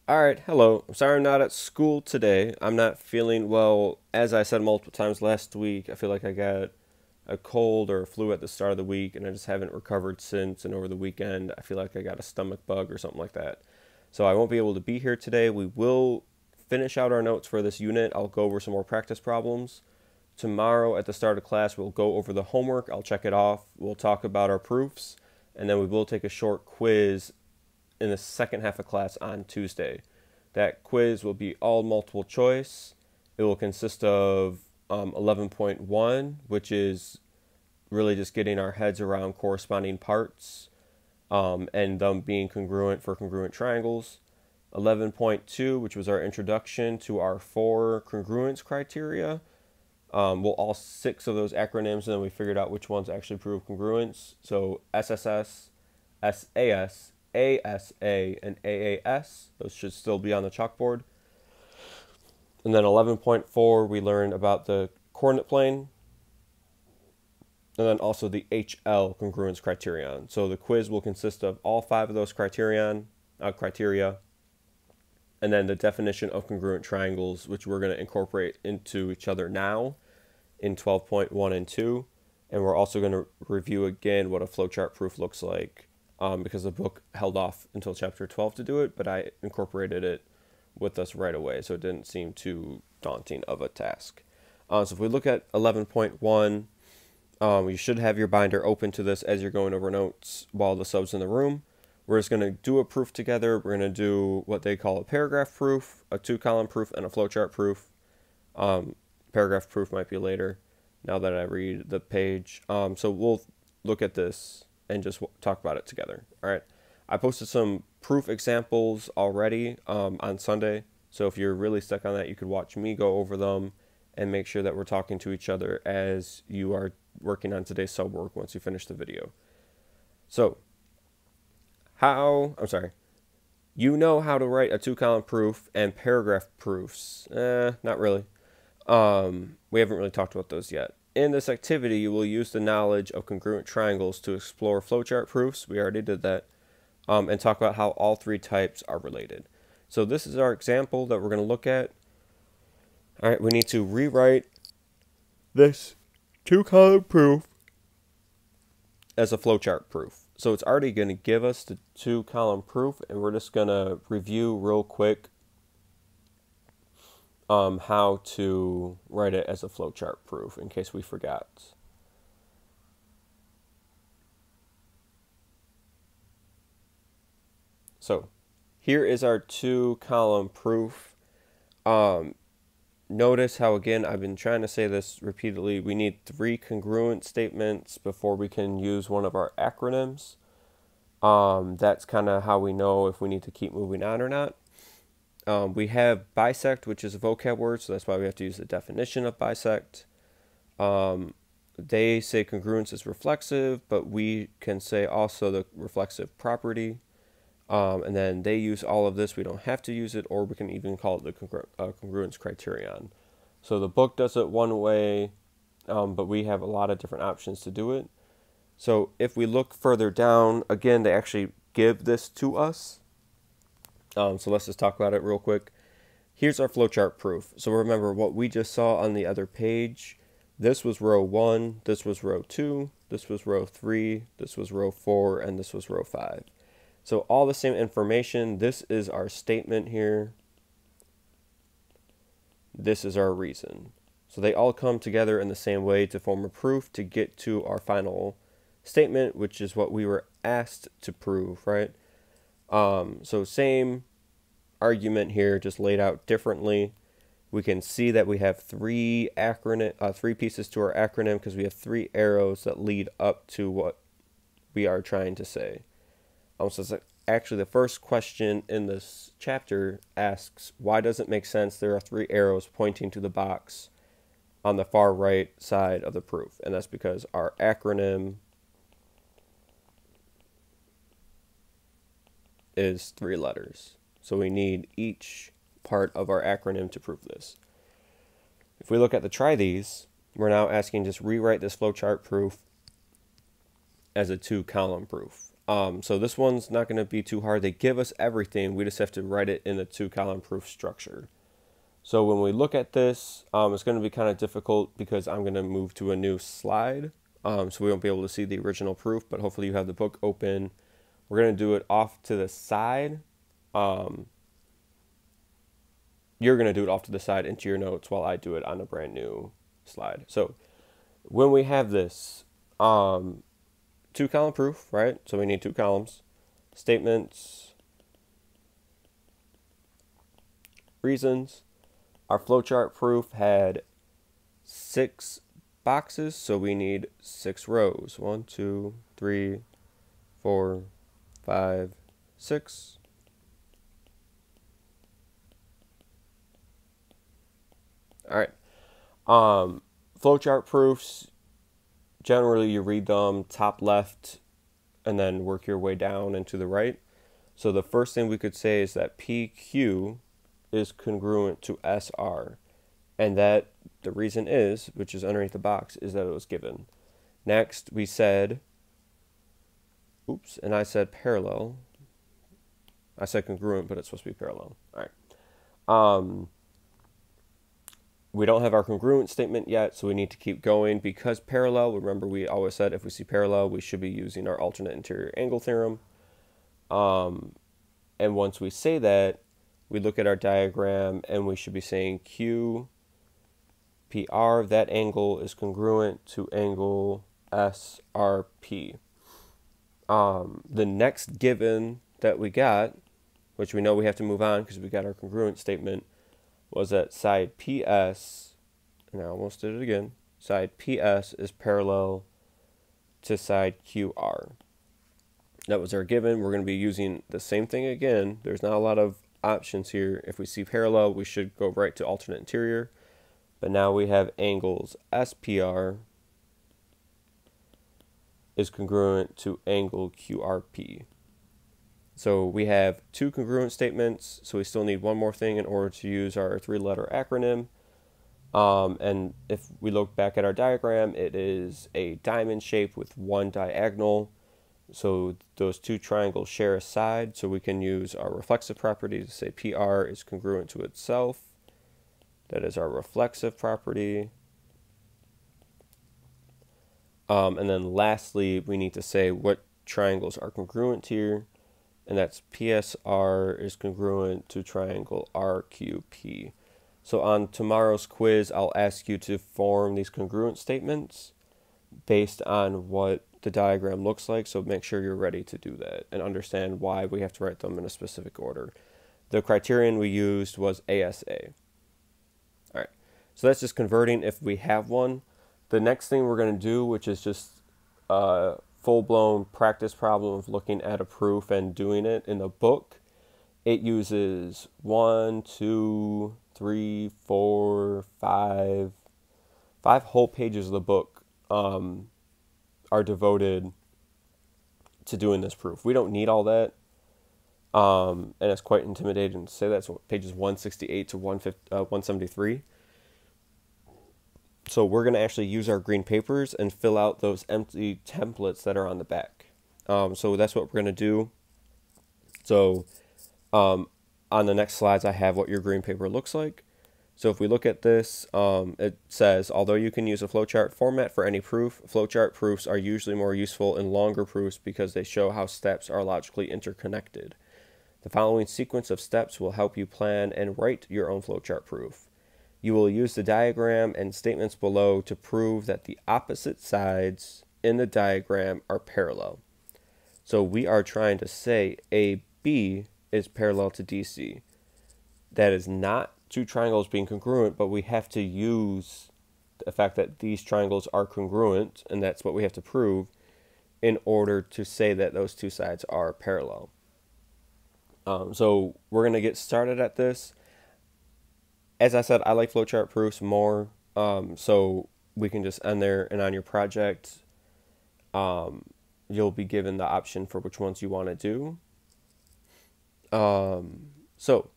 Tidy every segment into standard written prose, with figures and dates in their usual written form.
Alright, hello. I'm sorry I'm not at school today. I'm not feeling well. As I said multiple times last week, I feel like I got a cold or a flu at the start of the week, and I just haven't recovered since. And over the weekend, I feel like I got a stomach bug or something like that. So I won't be able to be here today. We will finish out our notes for this unit. I'll go over some more practice problems. Tomorrow at the start of class, we'll go over the homework. I'll check it off. We'll talk about our proofs, and then we will take a short quiz in the second half of class on Tuesday. That quiz will be all multiple choice. It will consist of 11.1, which is really just getting our heads around corresponding parts and them being congruent for congruent triangles. 11.2, which was our introduction to our 4 congruence criteria. Well, all 6 of those acronyms, and then we figured out which ones actually prove congruence. So SSS, SAS, ASA, and AAS. Those should still be on the chalkboard. And then 11.4, we learned about the coordinate plane, and then also the HL congruence criterion. So the quiz will consist of all 5 of those criteria, and then the definition of congruent triangles, which we're going to incorporate into each other now in 12.1 and 2. And we're also going to review again what a flowchart proof looks like, because the book held off until chapter 12 to do it, but I incorporated it with us right away, so it didn't seem too daunting of a task. So if we look at 11.1, you should have your binder open to this as you're going over notes while the sub's in the room. We're just going to do a proof together. We're going to do what they call a paragraph proof, a 2-column proof, and a flowchart proof. Paragraph proof might be later, now that I read the page. So we'll look at this and just talk about it together. All right. I posted some proof examples already on Sunday. So if you're really stuck on that, you could watch me go over them and make sure that we're talking to each other as you are working on today's sub work once you finish the video. So you know how to write a 2-column proof and paragraph proofs. Not really. We haven't really talked about those yet. In this activity, you will use the knowledge of congruent triangles to explore flowchart proofs. We already did that. And talk about how all 3 types are related. So this is our example that we're going to look at. All right, we need to rewrite this 2-column proof as a flowchart proof. So it's already going to give us the 2-column proof, and we're just going to review real quick how to write it as a flowchart proof in case we forgot. So here is our 2-column proof. Notice how, again, I've been trying to say this repeatedly, we need 3 congruent statements before we can use one of our acronyms. That's kind of how we know if we need to keep moving on or not. We have bisect, which is a vocab word, so that's why we have to use the definition of bisect. They say congruence is reflexive, but we can say also the reflexive property. And then they use all of this. We don't have to use it, or we can even call it the congruence criterion. So the book does it one way, but we have a lot of different options to do it. So if we look further down, again, they actually give this to us. So let's just talk about it real quick. Here's our flowchart proof. So remember what we just saw on the other page. This was row 1, this was row 2, this was row 3, this was row 4, and this was row 5. So all the same information. This is our statement here. This is our reason. So they all come together in the same way to form a proof to get to our final statement, which is what we were asked to prove, right? So same argument here, just laid out differently. We can see that we have 3 pieces to our acronym because we have 3 arrows that lead up to what we are trying to say. So it's actually the first question in this chapter asks, why does it make sense there are 3 arrows pointing to the box on the far right side of the proof? And that's because our acronym is 3 letters. So we need each part of our acronym to prove this. If we look at the try these, we're now asking just rewrite this flowchart proof as a 2-column proof. So this one's not going to be too hard. They give us everything. We just have to write it in a 2-column proof structure. So when we look at this, it's going to be kind of difficult because I'm going to move to a new slide. So we won't be able to see the original proof, but hopefully you have the book open. We're going to do it off to the side. You're going to do it off to the side into your notes while I do it on a brand new slide. So when we have this 2-column proof, right? So we need 2 columns. Statements, reasons. Our flowchart proof had 6 boxes, so we need 6 rows. 1, 2, 3, 4, 5, 6. All right. Flowchart proofs, generally you read them top left and then work your way down and to the right. So the first thing we could say is that PQ is congruent to SR. And that the reason is, which is underneath the box, is that it was given. Next, we said, and I said parallel. I said congruent, but it's supposed to be parallel. All right. We don't have our congruent statement yet, so we need to keep going. Because parallel, remember we always said if we see parallel, we should be using our alternate interior angle theorem. And once we say that, we look at our diagram and we should be saying Q, PR, that angle is congruent to angle SRP. The next given that we got, which we know we have to move on because we got our congruent statement, was that side PS, and I almost did it again, side PS is parallel to side QR. That was our given. We're going to be using the same thing again. There's not a lot of options here. If we see parallel, we should go right to alternate interior. But now we have angles SPR is congruent to angle QRP. So we have 2 congruent statements, so we still need one more thing in order to use our 3-letter acronym. And if we look back at our diagram, it is a diamond shape with 1 diagonal. So those 2 triangles share a side, so we can use our reflexive property to say PR is congruent to itself. That is our reflexive property. And then lastly, we need to say what triangles are congruent here. And that's PSR is congruent to triangle RQP. So on tomorrow's quiz, I'll ask you to form these congruent statements based on what the diagram looks like. So make sure you're ready to do that and understand why we have to write them in a specific order. The criterion we used was ASA. All right, so that's just converting if we have one. The next thing we're going to do, which is just full-blown practice problem of looking at a proof and doing it in the book. It uses 1, 2, 3, 4, 5 whole pages of the book are devoted to doing this proof. We don't need all that, and it's quite intimidating to say that. So pages 168 to 173. So we're going to actually use our green papers and fill out those empty templates that are on the back. So that's what we're going to do. So on the next slides, I have what your green paper looks like. So if we look at this, it says, although you can use a flowchart format for any proof, flowchart proofs are usually more useful in longer proofs because they show how steps are logically interconnected. The following sequence of steps will help you plan and write your own flowchart proof. You will use the diagram and statements below to prove that the opposite sides in the diagram are parallel. So we are trying to say AB is parallel to DC. That is not 2 triangles being congruent, but we have to use the fact that these triangles are congruent, and that's what we have to prove in order to say that those 2 sides are parallel. So we're going to get started at this. As I said, I like flowchart proofs more, so we can just end there, and on your project, you'll be given the option for which ones you want to do. So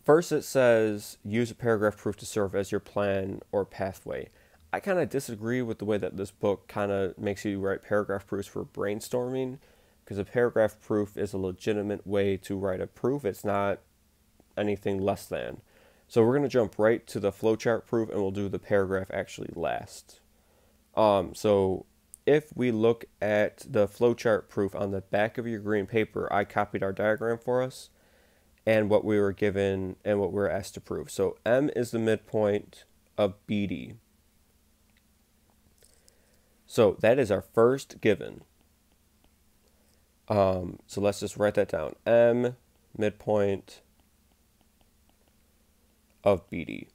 first it says, use a paragraph proof to serve as your plan or pathway. I kind of disagree with the way that this book kind of makes you write paragraph proofs for brainstorming, because a paragraph proof is a legitimate way to write a proof. It's not anything less than. So we're going to jump right to the flowchart proof, and we'll do the paragraph actually last. So if we look at the flowchart proof on the back of your green paper, I copied our diagram for us and what we were given and what we were asked to prove. So M is the midpoint of BD. So that is our first given. So let's just write that down. M, midpoint of BD.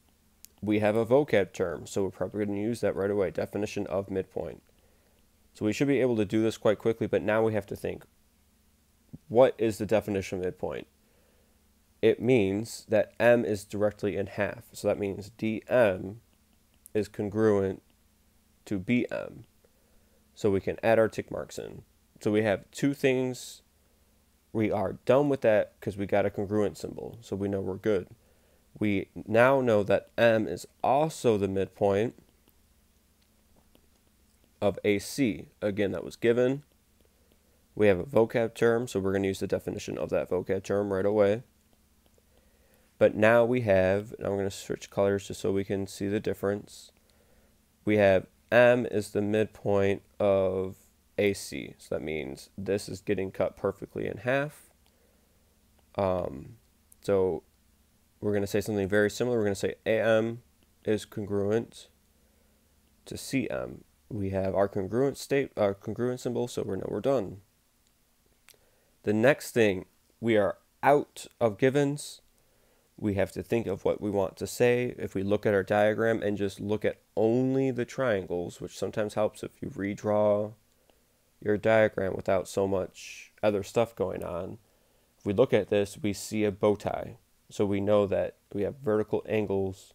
We have a vocab term, so we're probably going to use that right away. Definition of midpoint. So we should be able to do this quite quickly, but now we have to think, what is the definition of midpoint? It means that M is directly in half. So that means DM is congruent to BM. So we can add our tick marks in. So we have two things. We are done with that because we got a congruent symbol. So we know we're good. We now know that M is also the midpoint of AC. Again, that was given. We have a vocab term, so we're going to use the definition of that vocab term right away. But now we have, now I'm going to switch colors just so we can see the difference. We have M is the midpoint of AC. So that means this is getting cut perfectly in half. So we're going to say something very similar. We're going to say AM is congruent to CM. We have our congruent symbol, so we know we're done. The next thing, we are out of givens. We have to think of what we want to say. If we look at our diagram and just look at only the triangles, which sometimes helps if you redraw your diagram without so much other stuff going on. If we look at this, we see a bow tie. So we know that we have vertical angles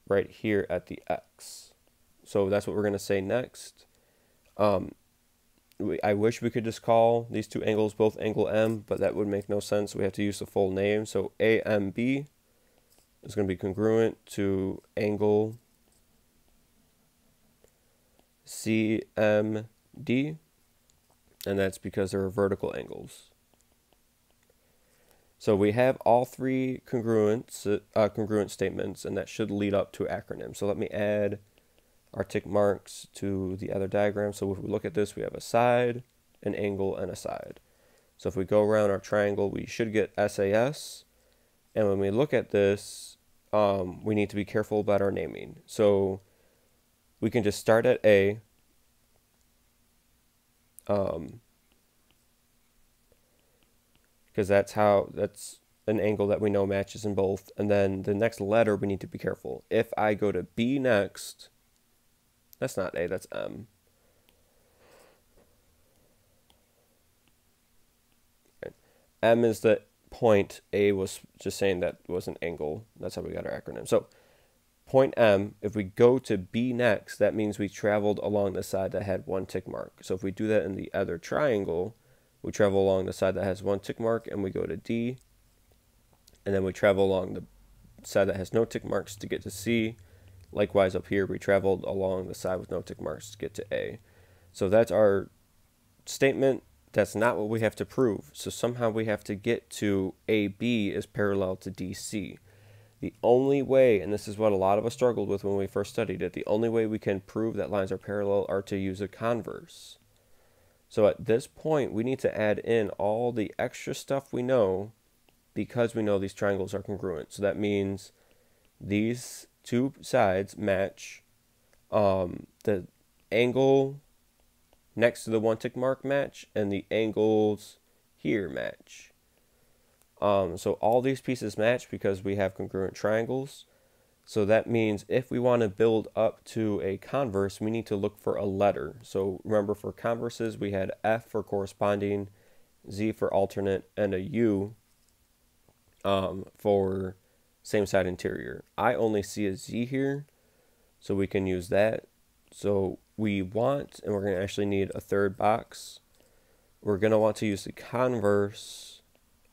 right here at the X. So that's what we're going to say next. I wish we could just call these two angles both angle M, but that would make no sense. We have to use the full name. So AMB is going to be congruent to angle CMD, and that's because they're vertical angles. So we have all three congruent statements, and that should lead up to acronym. So let me add our tick marks to the other diagram. So if we look at this, we have a side, an angle, and a side. So if we go around our triangle, we should get SAS. And when we look at this, we need to be careful about our naming. So we can just start at A. Because that's an angle that we know matches in both. And then the next letter, we need to be careful. If I go to B next, that's not A, that's M. Okay. M is the point. A was just saying that was an angle. That's how we got our acronym. So point M, if we go to B next, that means we traveled along the side that had one tick mark. So if we do that in the other triangle, we travel along the side that has one tick mark, and we go to D, and then we travel along the side that has no tick marks to get to C. Likewise up here, we traveled along the side with no tick marks to get to A. So that's our statement. That's not what we have to prove. So somehow we have to get to AB is parallel to DC. The only way, and this is what a lot of us struggled with when we first studied it, the only way we can prove that lines are parallel are to use a converse. So at this point, we need to add in all the extra stuff we know because we know these triangles are congruent. So that means these two sides match. The angle next to the one tick mark match, and the angles here match. So all these pieces match because we have congruent triangles. So that means if we want to build up to a converse, we need to look for a letter. So remember, for converses, we had F for corresponding, Z for alternate, and a U for same side interior. I only see a Z here, so we can use that. So we want, and we're going to actually need a third box, we're going to want to use the converse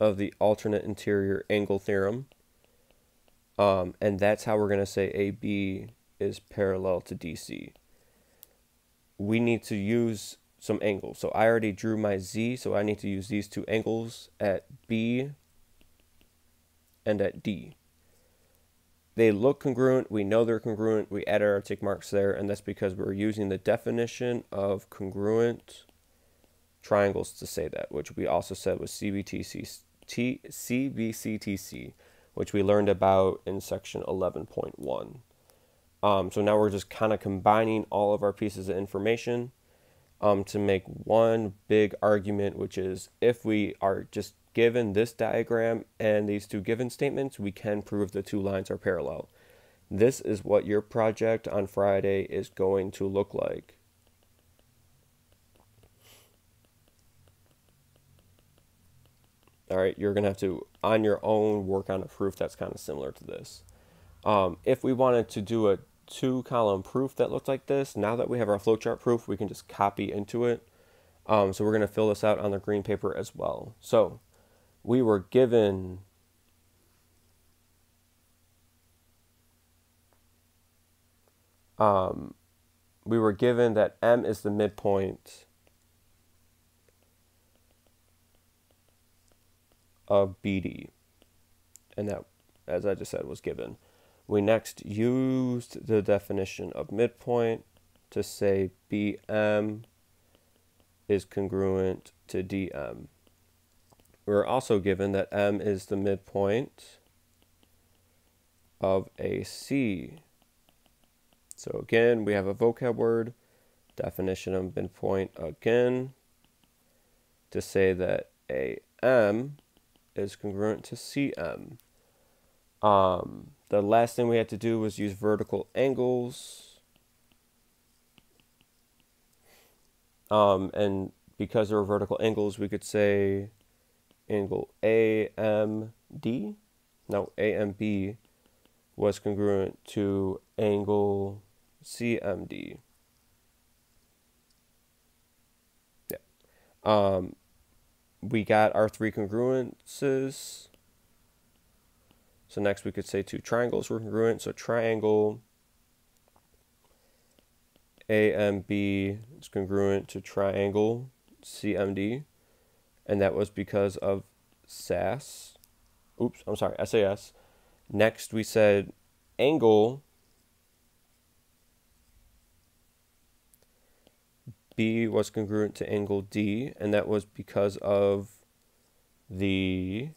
of the alternate interior angle theorem. And that's how we're going to say AB is parallel to DC. We need to use some angles. So I already drew my Z, so I need to use these two angles at B and at D. They look congruent. We know they're congruent. We added our tick marks there, and that's because we're using the definition of congruent triangles to say that, which we also said was CBCTC, which we learned about in section 11.1. So now we're just kind of combining all of our pieces of information to make one big argument, which is if we are just given this diagram and these two given statements, we can prove the two lines are parallel. This is what your project on Friday is going to look like. All right, you're going to have to, on your own, work on a proof that's kind of similar to this. If we wanted to do a 2-column proof that looked like this, now that we have our flowchart proof, we can just copy into it. So we're going to fill this out on the green paper as well. So we were given that M is the midpoint of BD, and that, as I just said, was given. We next used the definition of midpoint to say BM is congruent to DM. We're also given that M is the midpoint of AC. So again, we have a vocab word, definition of midpoint again, to say that AM is congruent to CM. The last thing we had to do was use vertical angles. And because there were vertical angles, we could say angle AMD, no, AMB was congruent to angle CMD. Yeah. We got our 3 congruences. So next we could say 2 triangles were congruent. So triangle AMB is congruent to triangle CMD. And that was because of SAS. Oops, I'm sorry, SAS. Next we said angle B was congruent to angle D, and that was because of the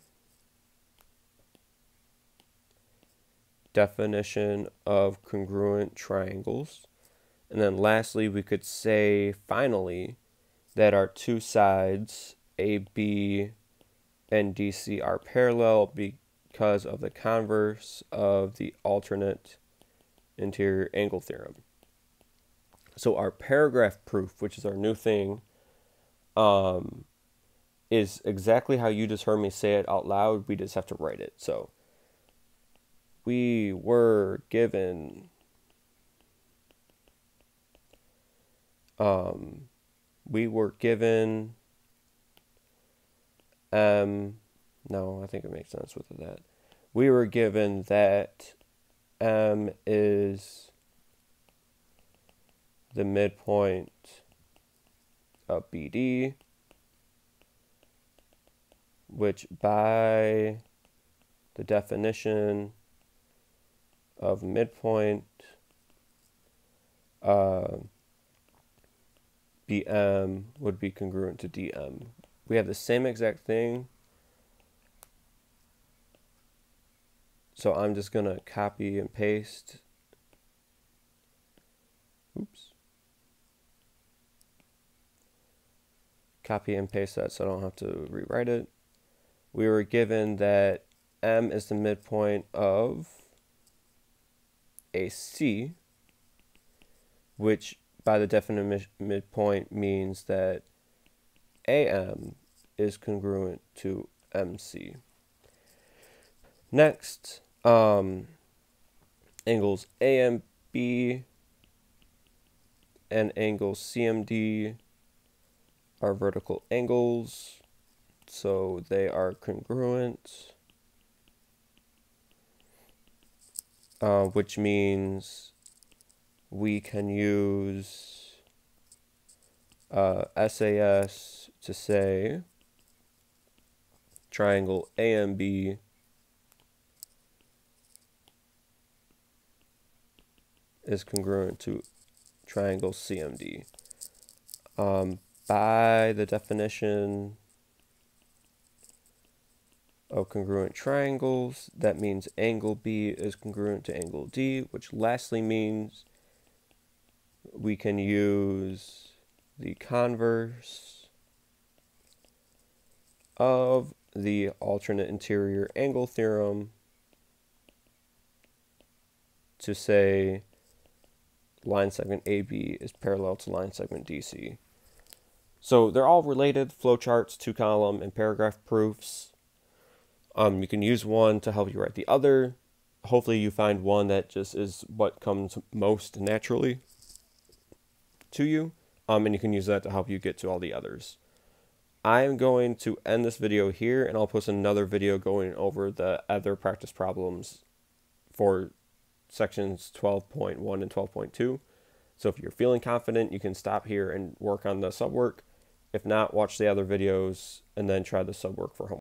definition of congruent triangles. And then lastly, we could say finally that our two sides, AB and DC, are parallel because of the converse of the alternate interior angle theorem. So our paragraph proof, which is our new thing, is exactly how you just heard me say it out loud. We just have to write it. So we were given no, I think it makes sense with that. We were given that M is the midpoint of BD, which by the definition of midpoint, BM would be congruent to DM. We have the same exact thing. So I'm just going to copy and paste. Oops. Copy and paste that so I don't have to rewrite it. We were given that M is the midpoint of AC, which by the definition midpoint means that AM is congruent to MC. Next, angles AMB and angle CMD are vertical angles, so they are congruent, which means we can use SAS to say triangle AMB is congruent to triangle CMD. By the definition of congruent triangles, that means angle B is congruent to angle D, which lastly means we can use the converse of the alternate interior angle theorem to say line segment AB is parallel to line segment DC. So they're all related: flowcharts, 2-column, and paragraph proofs. You can use one to help you write the other. Hopefully you find one that just is what comes most naturally to you, and you can use that to help you get to all the others. I'm going to end this video here, and I'll post another video going over the other practice problems for sections 12.1 and 12.2. So if you're feeling confident, you can stop here and work on the subwork. If not, watch the other videos and then try the subwork for homework.